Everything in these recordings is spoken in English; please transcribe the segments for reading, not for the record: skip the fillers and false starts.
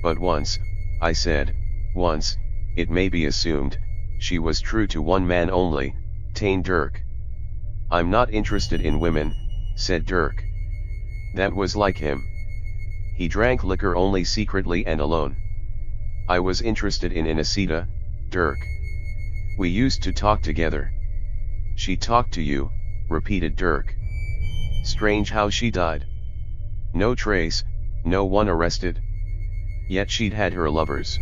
But once, I said, once, it may be assumed, she was true to one man only, Tane Dirk. I'm not interested in women, said Dirk. That was like him. He drank liquor only secretly and alone. I was interested in Inesita, Dirk. We used to talk together. She talked to you, repeated Dirk. Strange how she died. No trace, no one arrested. Yet she'd had her lovers.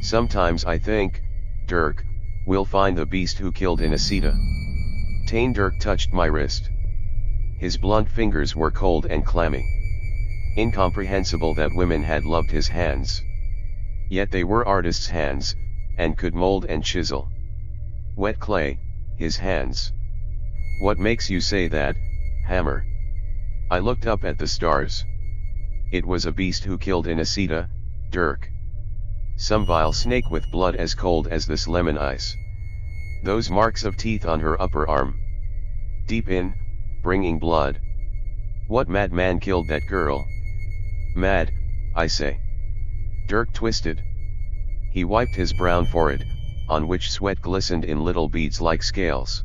Sometimes I think, Dirk, we'll find the beast who killed Inesita. Tane Dirk touched my wrist. His blunt fingers were cold and clammy. Incomprehensible that women had loved his hands. Yet they were artists' hands, and could mold and chisel. Wet clay, his hands. What makes you say that, Hammer? I looked up at the stars. It was a beast who killed Inesita, Dirk. Some vile snake with blood as cold as this lemon ice. Those marks of teeth on her upper arm. Deep in, bringing blood. What madman killed that girl? Mad, I say. Dirk twisted. He wiped his brown forehead, on which sweat glistened in little beads like scales.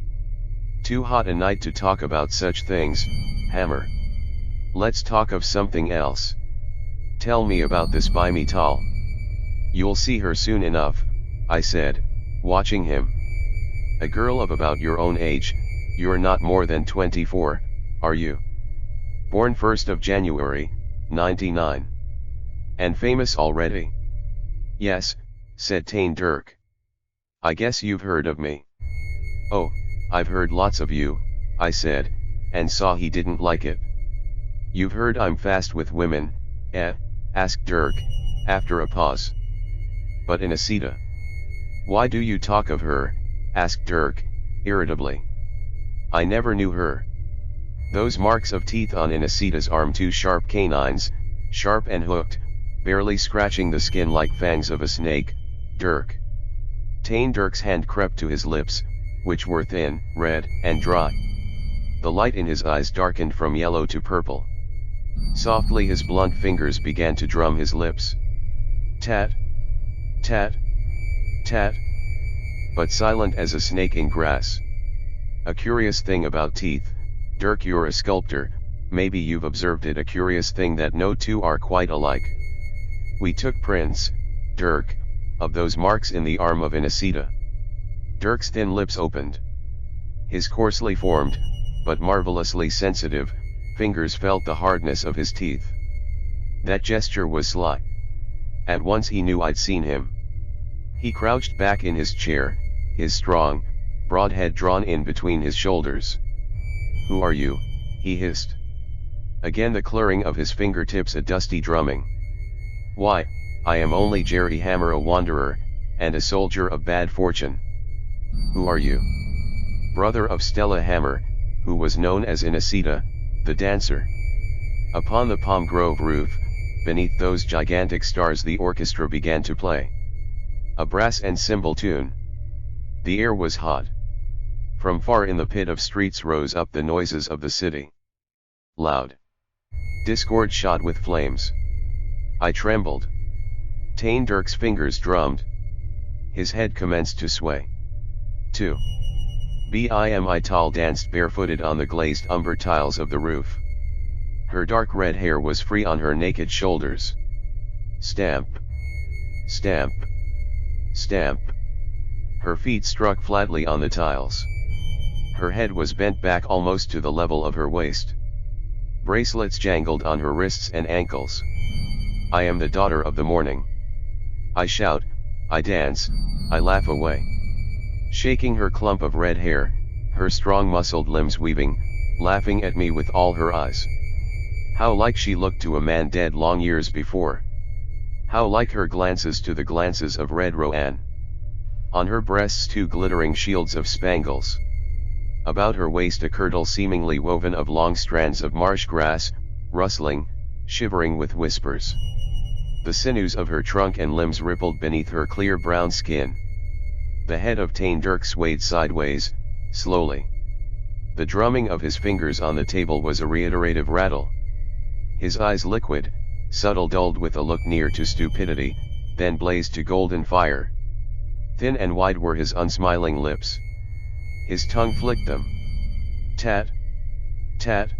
Too hot a night to talk about such things, Hammer. Let's talk of something else. Tell me about this Bimital. You'll see her soon enough, I said, watching him. A girl of about your own age, you're not more than 24, are you? Born 1st of January, 99. And famous already? Yes, said Tane Dirk. I guess you've heard of me. Oh, I've heard lots of you, I said, and saw he didn't like it. You've heard I'm fast with women, eh? Asked Dirk, after a pause. But Inesita. Why do you talk of her? Asked Dirk, irritably. I never knew her. Those marks of teeth on Inesita's arm, 2 sharp canines, sharp and hooked, barely scratching the skin like fangs of a snake, Dirk. Tane Dirk's hand crept to his lips, which were thin, red, and dry. The light in his eyes darkened from yellow to purple. Softly his blunt fingers began to drum his lips. Tat, tat, tat. But silent as a snake in grass. A curious thing about teeth, Dirk, you're a sculptor, maybe you've observed it, a curious thing that no two are quite alike. We took prints, Dirk, of those marks in the arm of Inesita. Dirk's thin lips opened. His coarsely formed, but marvelously sensitive, fingers felt the hardness of his teeth. That gesture was sly. At once he knew I'd seen him. He crouched back in his chair, his strong, broad head drawn in between his shoulders. Who are you? He hissed. Again the clearing of his fingertips, a dusty drumming. Why, I am only Jerry Hammer, a wanderer, and a soldier of bad fortune. Who are you? Brother of Stella Hammer, who was known as Inesita, the dancer. Upon the Palm Grove roof, beneath those gigantic stars, the orchestra began to play. A brass and cymbal tune. The air was hot. From far in the pit of streets rose up the noises of the city. Loud. Discord shot with flames. I trembled. Tane Dirk's fingers drummed. His head commenced to sway. 2. Bimital danced barefooted on the glazed umber tiles of the roof. Her dark red hair was free on her naked shoulders. Stamp. Stamp. Stamp. Her feet struck flatly on the tiles. Her head was bent back almost to the level of her waist. Bracelets jangled on her wrists and ankles. I am the daughter of the morning. I shout, I dance, I laugh away. Shaking her clump of red hair, her strong muscled limbs weaving, laughing at me with all her eyes. How like she looked to a man dead long years before. How like her glances to the glances of Red Roanne. On her breasts 2 glittering shields of spangles. About her waist a kirtle seemingly woven of long strands of marsh grass, rustling, shivering with whispers. The sinews of her trunk and limbs rippled beneath her clear brown skin. The head of Tane Dirk swayed sideways, slowly. The drumming of his fingers on the table was a reiterative rattle. His eyes liquid, subtle dulled with a look near to stupidity, then blazed to golden fire. Thin and wide were his unsmiling lips. His tongue flicked them. Tat, tat,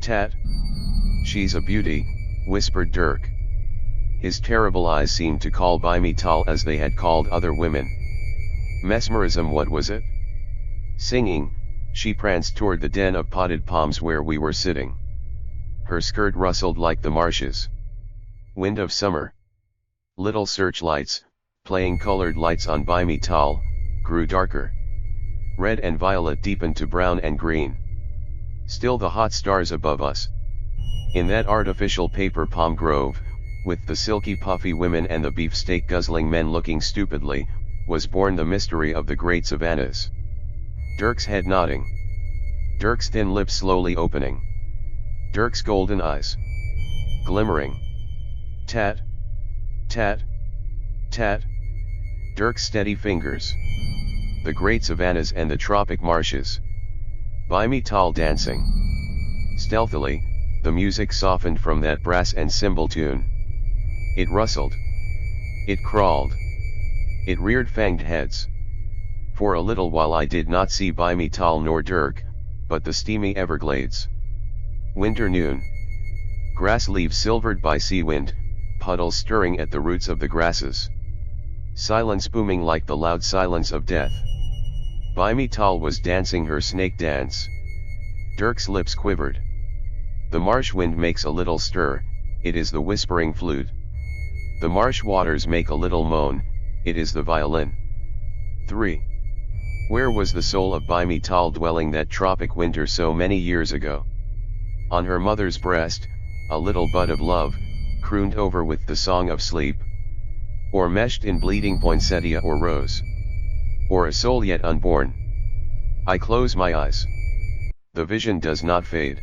tat. She's a beauty, whispered Dirk. His terrible eyes seemed to call by me Tal as they had called other women. Mesmerism, what was it? Singing, she pranced toward the den of potted palms where we were sitting. Her skirt rustled like the marshes. Wind of summer. Little searchlights, playing colored lights on by me Tal, grew darker. Red and violet deepened to brown and green. Still the hot stars above us. In that artificial paper palm grove, with the silky puffy women and the beefsteak guzzling men looking stupidly, was born the mystery of the great savannas. Dirk's head nodding. Dirk's thin lips slowly opening. Dirk's golden eyes glimmering. Tat, tat, tat. Dirk's steady fingers. The great savannas and the tropic marshes. By me Tal dancing. Stealthily, the music softened from that brass and cymbal tune. It rustled. It crawled. It reared fanged heads. For a little while I did not see by me Tal nor Dirk, but the steamy Everglades. Winter noon. Grass leaves silvered by sea wind, puddles stirring at the roots of the grasses. Silence booming like the loud silence of death. By me Tal was dancing her snake dance. Dirk's lips quivered. The marsh wind makes a little stir, it is the whispering flute. The marsh waters make a little moan, it is the violin. 3. Where was the soul of by me Tal dwelling that tropic winter so many years ago? On her mother's breast, a little bud of love, crooned over with the song of sleep. Or meshed in bleeding poinsettia or rose. Or a soul yet unborn. I close my eyes. The vision does not fade.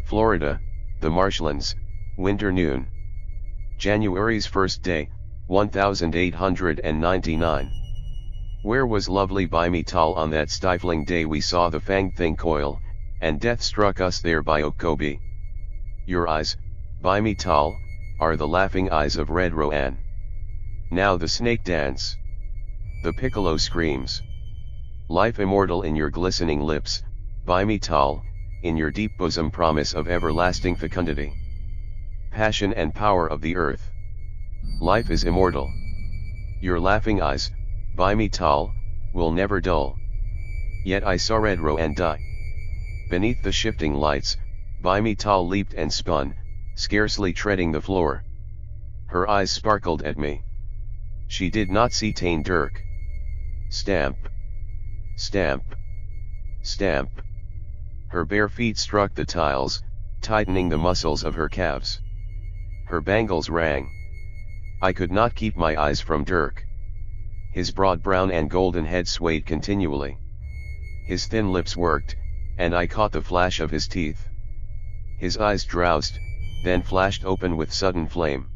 Florida, the marshlands, winter noon. January's first day, 1899. Where was lovely by me Tal on that stifling day we saw the fanged thing coil, and death struck us there by Okobi? Your eyes, by me Tal, are the laughing eyes of Red Rowan. Now the snake dance. The piccolo screams. Life immortal in your glistening lips, by me Tal, in your deep bosom promise of everlasting fecundity. Passion and power of the earth. Life is immortal. Your laughing eyes, by me Tal, will never dull. Yet I saw Red Rowan die. Beneath the shifting lights, by me Tal leaped and spun, scarcely treading the floor. Her eyes sparkled at me. She did not see Tane Dirk. Stamp. Stamp. Stamp. Her bare feet struck the tiles, tightening the muscles of her calves. Her bangles rang. I could not keep my eyes from Dirk. His broad brown and golden head swayed continually. His thin lips worked, and I caught the flash of his teeth. His eyes drowsed, then flashed open with sudden flame.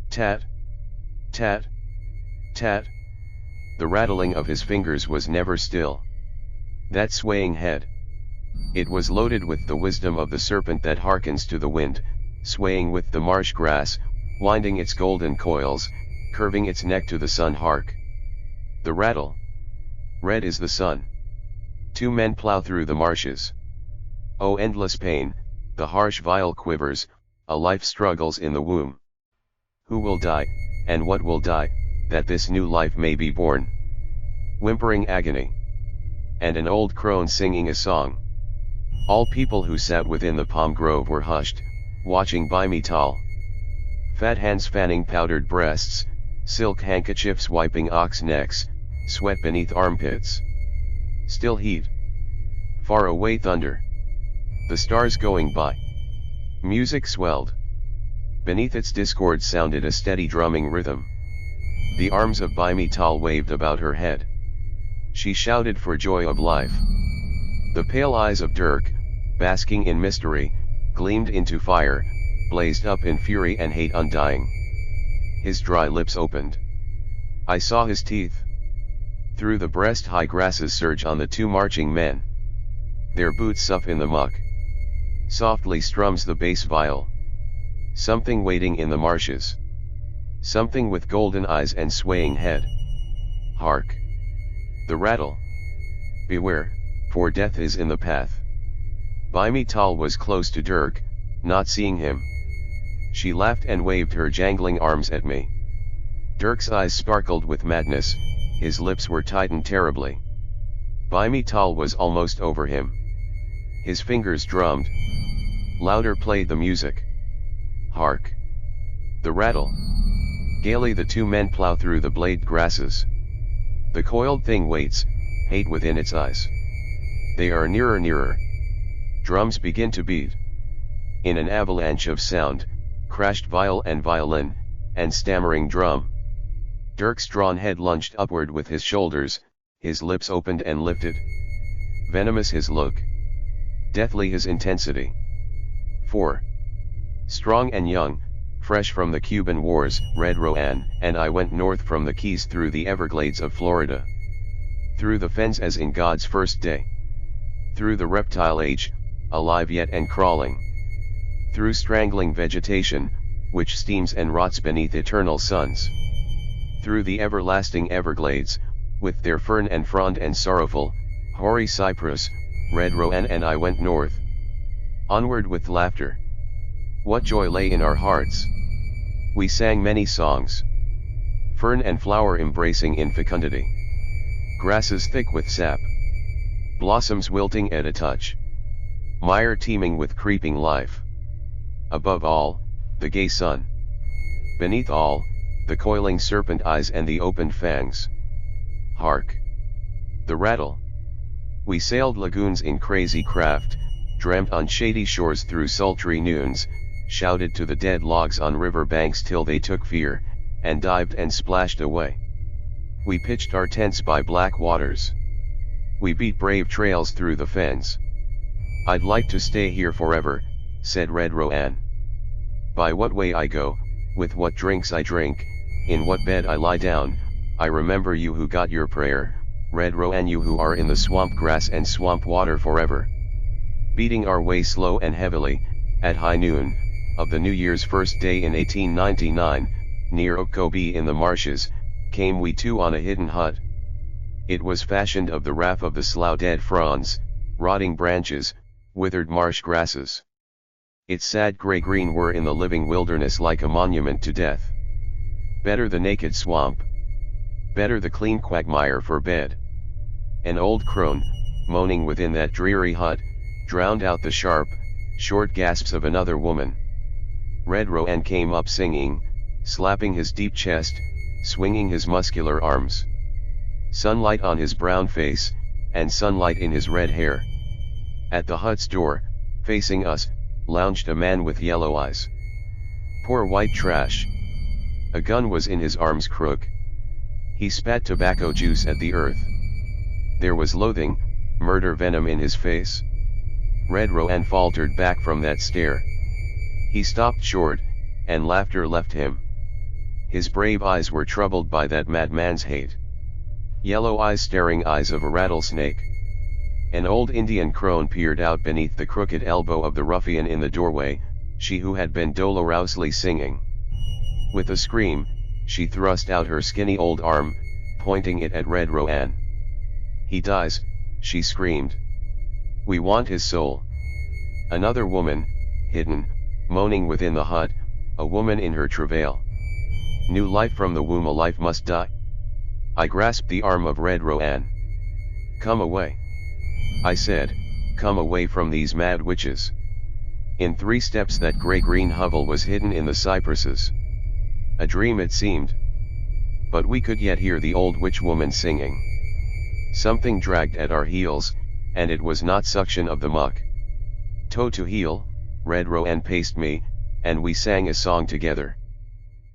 Tat. Tat. Tat. The rattling of his fingers was never still. That swaying head. It was loaded with the wisdom of the serpent that hearkens to the wind, swaying with the marsh grass, winding its golden coils, curving its neck to the sun. Hark! The rattle. Red is the sun. Two men plow through the marshes. Oh, endless pain, the harsh vial quivers, a life struggles in the womb. Who will die, and what will die, that this new life may be born? Whimpering agony. And an old crone singing a song. All people who sat within the palm grove were hushed, watching by me Tal. Fat hands fanning powdered breasts, silk handkerchiefs wiping ox necks, sweat beneath armpits. Still heat. Far away thunder. The stars going by. Music swelled. Beneath its discord sounded a steady drumming rhythm. The arms of by me Tal waved about her head. She shouted for joy of life. The pale eyes of Dirk, basking in mystery, gleamed into fire, blazed up in fury and hate undying. His dry lips opened. I saw his teeth. Through the breast-high grasses surge on the two marching men. Their boots sough in the muck. Softly strums the bass viol. Something waiting in the marshes. Something with golden eyes and swaying head. Hark! The rattle. Beware, for death is in the path. Tal was close to Dirk, not seeing him. She laughed and waved her jangling arms at me. Dirk's eyes sparkled with madness, his lips were tightened terribly. Tal was almost over him. His fingers drummed. Louder played the music. Hark! The rattle. Gaily the two men plow through the blade grasses. The coiled thing waits, hate within its eyes. They are nearer. Drums begin to beat. In an avalanche of sound, crashed viol and violin, and stammering drum. Dirk's drawn head lunged upward with his shoulders, his lips opened and lifted. Venomous his look. Deathly his intensity. 4. Strong and young, fresh from the Cuban Wars, Red Rowan and I went north from the Keys through the Everglades of Florida. Through the fens as in God's first day. Through the reptile age, alive yet and crawling. Through strangling vegetation, which steams and rots beneath eternal suns. Through the everlasting Everglades, with their fern and frond and sorrowful, hoary cypress, Red Rowan and I went north. Onward with laughter. What joy lay in our hearts! We sang many songs. Fern and flower embracing in fecundity. Grasses thick with sap. Blossoms wilting at a touch. Mire teeming with creeping life. Above all, the gay sun. Beneath all, the coiling serpent eyes and the opened fangs. Hark! The rattle. We sailed lagoons in crazy craft, dreamt on shady shores through sultry noons, shouted to the dead logs on river banks till they took fear, and dived and splashed away. We pitched our tents by black waters. We beat brave trails through the fens. I'd like to stay here forever, said Red Rowan. By what way I go, with what drinks I drink, in what bed I lie down, I remember you who got your prayer, Red Rowan, you who are in the swamp grass and swamp water forever. Beating our way slow and heavily, at high noon, of the New Year's first day in 1899, near Okobe in the marshes, came we to on a hidden hut. It was fashioned of the raff of the slough dead fronds, rotting branches, withered marsh grasses. Its sad grey-green were in the living wilderness like a monument to death. Better the naked swamp. Better the clean quagmire for bed. An old crone, moaning within that dreary hut, drowned out the sharp, short gasps of another woman. Red Rowan came up singing, slapping his deep chest, swinging his muscular arms. Sunlight on his brown face, and sunlight in his red hair. At the hut's door, facing us, lounged a man with yellow eyes. Poor white trash. A gun was in his arm's crook. He spat tobacco juice at the earth. There was loathing, murder venom in his face. Red Rowan faltered back from that stare. He stopped short, and laughter left him. His brave eyes were troubled by that madman's hate. Yellow eyes staring eyes of a rattlesnake. An old Indian crone peered out beneath the crooked elbow of the ruffian in the doorway, she who had been dolorously singing. With a scream, she thrust out her skinny old arm, pointing it at Red Rowan. He dies, she screamed. We want his soul. Another woman, hidden, moaning within the hut, a woman in her travail. New life from the womb, a life must die. I grasped the arm of Red Rowan. Come away. I said, come away from these mad witches. In 3 steps that grey-green hovel was hidden in the cypresses. A dream it seemed. But we could yet hear the old witch woman singing. Something dragged at our heels, and it was not suction of the muck. Toe to heel, Red Rowan paced me, and we sang a song together.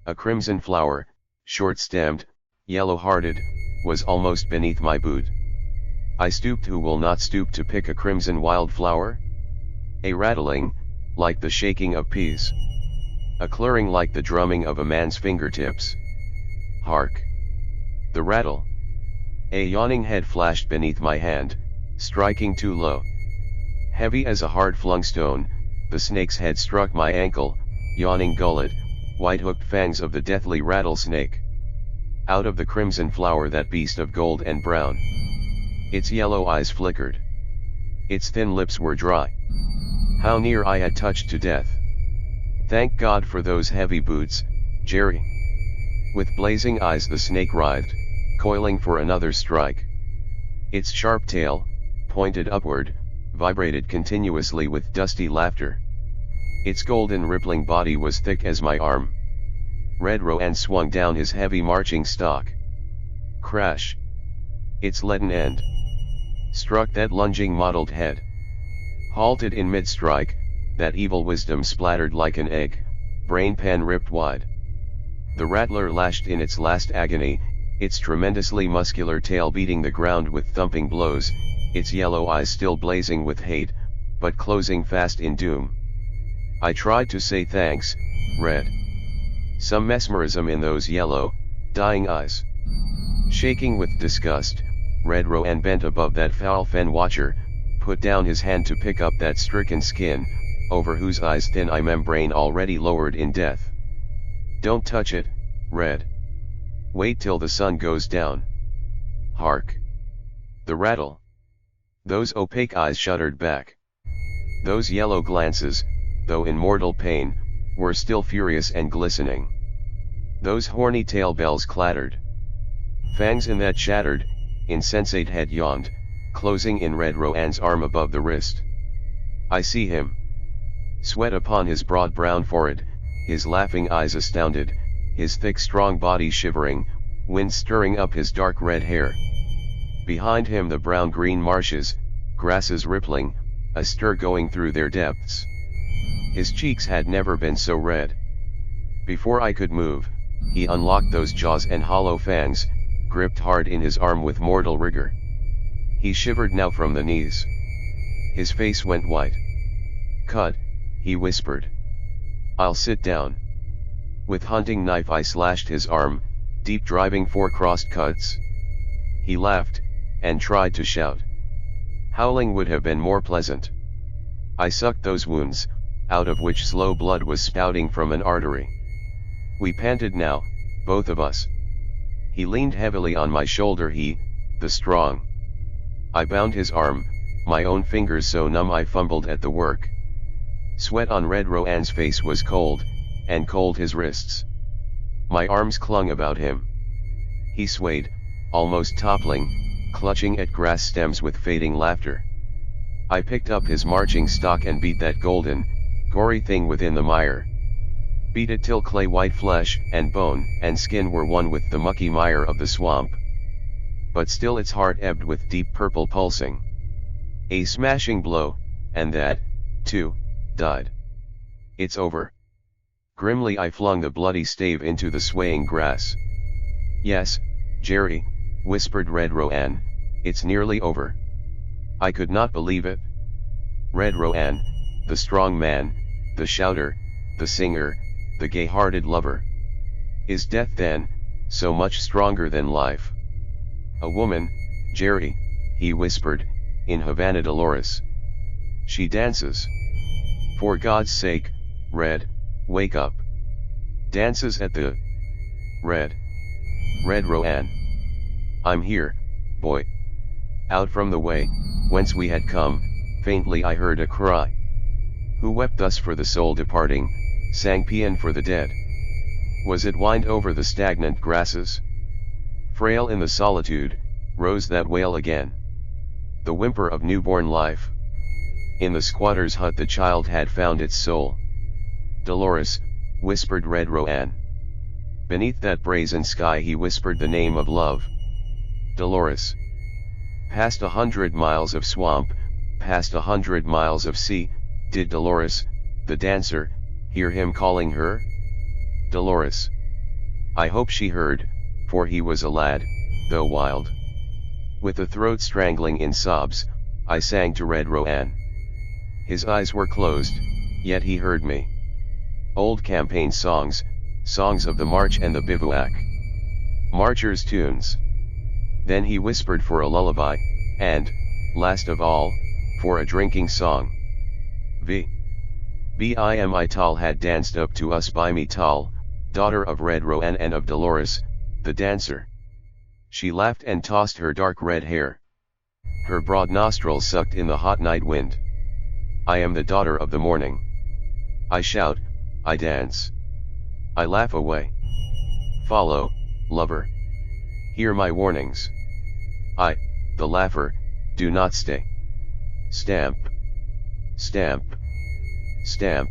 A crimson flower, short-stemmed, yellow-hearted, was almost beneath my boot. I stooped, who will not stoop to pick a crimson wildflower? A rattling, like the shaking of peas. A clearing like the drumming of a man's fingertips. Hark! The rattle. A yawning head flashed beneath my hand, striking too low. Heavy as a hard-flung stone, the snake's head struck my ankle, yawning gullet, white-hooked fangs of the deathly rattlesnake. Out of the crimson flower that beast of gold and brown. Its yellow eyes flickered. Its thin lips were dry. How near I had touched to death. Thank God for those heavy boots, Jerry. With blazing eyes the snake writhed, coiling for another strike. Its sharp tail, pointed upward, vibrated continuously with dusty laughter. Its golden rippling body was thick as my arm. Red Rowan swung down his heavy marching stock. Crash! Its leaden end struck that lunging mottled head. Halted in mid-strike, that evil wisdom splattered like an egg, brain pan ripped wide. The rattler lashed in its last agony, its tremendously muscular tail beating the ground with thumping blows, its yellow eyes still blazing with hate, but closing fast in doom. I tried to say thanks, Red. Some mesmerism in those yellow, dying eyes. Shaking with disgust, Red Rowan bent above that foul fen watcher, put down his hand to pick up that stricken skin, over whose eyes thin eye membrane already lowered in death. Don't touch it, Red. Wait till the sun goes down. Hark! The rattle. Those opaque eyes shuddered back. Those yellow glances, though in mortal pain, were still furious and glistening. Those horny tail bells clattered. Fangs in that shattered, insensate head yawned, closing in Red Rowan's arm above the wrist. I see him. Sweat upon his broad brown forehead, his laughing eyes astounded, his thick strong body shivering, wind stirring up his dark red hair. Behind him the brown-green marshes, grasses rippling, a stir going through their depths. His cheeks had never been so red. Before I could move, he unlocked those jaws and hollow fangs, gripped hard in his arm with mortal rigor. He shivered now from the knees. His face went white. Cut, he whispered. I'll sit down. With hunting knife I slashed his arm, deep driving 4 crossed cuts. He laughed, and tried to shout. Howling would have been more pleasant. I sucked those wounds, out of which slow blood was spouting from an artery. We panted now, both of us. He leaned heavily on my shoulder, the strong. I bound his arm, my own fingers so numb I fumbled at the work. Sweat on Red Rowan's face was cold, and cold his wrists. My arms clung about him. He swayed, almost toppling, clutching at grass stems with fading laughter. I picked up his marching stock and beat that golden, gory thing within the mire. Beat it till clay-white flesh and bone and skin were one with the mucky mire of the swamp. But still its heart ebbed with deep purple pulsing. A smashing blow, and that, too, died. It's over. Grimly I flung the bloody stave into the swaying grass. Yes, Jerry, whispered Red Rowan, it's nearly over. I could not believe it. Red Rowan, the strong man, the shouter, the singer, the gay-hearted lover. Is death then, so much stronger than life? A woman, Jerry, he whispered, in Havana Dolores. She dances. For God's sake, Red, wake up. Dances at the... Red Rowan. I'm here, boy. Out from the way, whence we had come, faintly I heard a cry. Who wept thus for the soul departing, sang paean for the dead? Was it whined over the stagnant grasses? Frail in the solitude, rose that wail again. The whimper of newborn life. In the squatter's hut the child had found its soul. Dolores, whispered Red Rowan. Beneath that brazen sky he whispered the name of love. Dolores. Past 100 miles of swamp, past 100 miles of sea, did Dolores, the dancer, hear him calling her? Dolores. I hope she heard, for he was a lad, though wild. With a throat strangling in sobs, I sang to Red Rowan. His eyes were closed, yet he heard me. Old campaign songs, songs of the march and the bivouac. Marchers' tunes. Then he whispered for a lullaby, and, last of all, for a drinking song. V. Bimital had danced up to us by Mital, daughter of Red Rowan and of Dolores, the dancer. She laughed and tossed her dark red hair. Her broad nostrils sucked in the hot night wind. I am the daughter of the morning. I shout, I dance. I laugh away. Follow, lover. Hear my warnings. I, the laugher, do not stay. Stamp. Stamp. Stamp.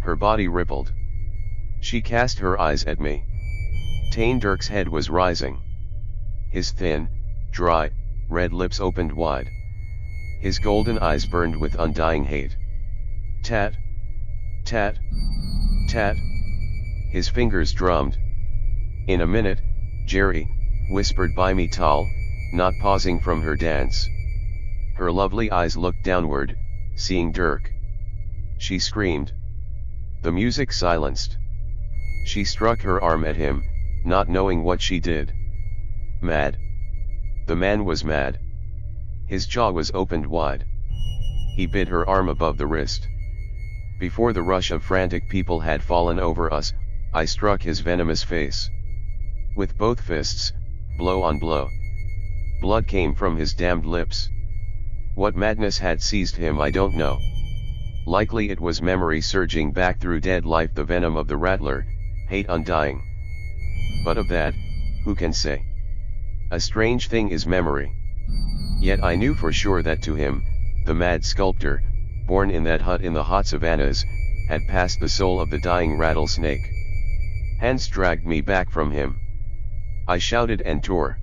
Her body rippled. She cast her eyes at me. Tane Dirk's head was rising. His thin, dry, red lips opened wide. His golden eyes burned with undying hate. Tat. Tat. Tat. His fingers drummed. In a minute, Jerry, whispered by Mital, not pausing from her dance. Her lovely eyes looked downward, seeing Dirk. She screamed. The music silenced. She struck her arm at him, not knowing what she did. Mad. The man was mad. His jaw was opened wide. He bit her arm above the wrist. Before the rush of frantic people had fallen over us, I struck his venomous face. With both fists, blow on blow. Blood came from his damned lips. What madness had seized him I don't know. Likely it was memory surging back through dead life, the venom of the rattler, hate undying. But of that, who can say? A strange thing is memory. Yet I knew for sure that to him, the mad sculptor, born in that hut in the hot savannas, had passed the soul of the dying rattlesnake. Hands dragged me back from him. I shouted and tore.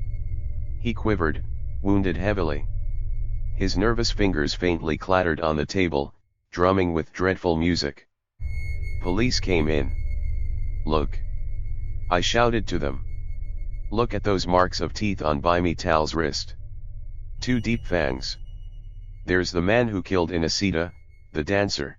He quivered, wounded heavily. His nervous fingers faintly clattered on the table, drumming with dreadful music. Police came in. Look. I shouted to them. Look at those marks of teeth on Bimital's wrist. 2 deep fangs. There's the man who killed Inesita, the dancer.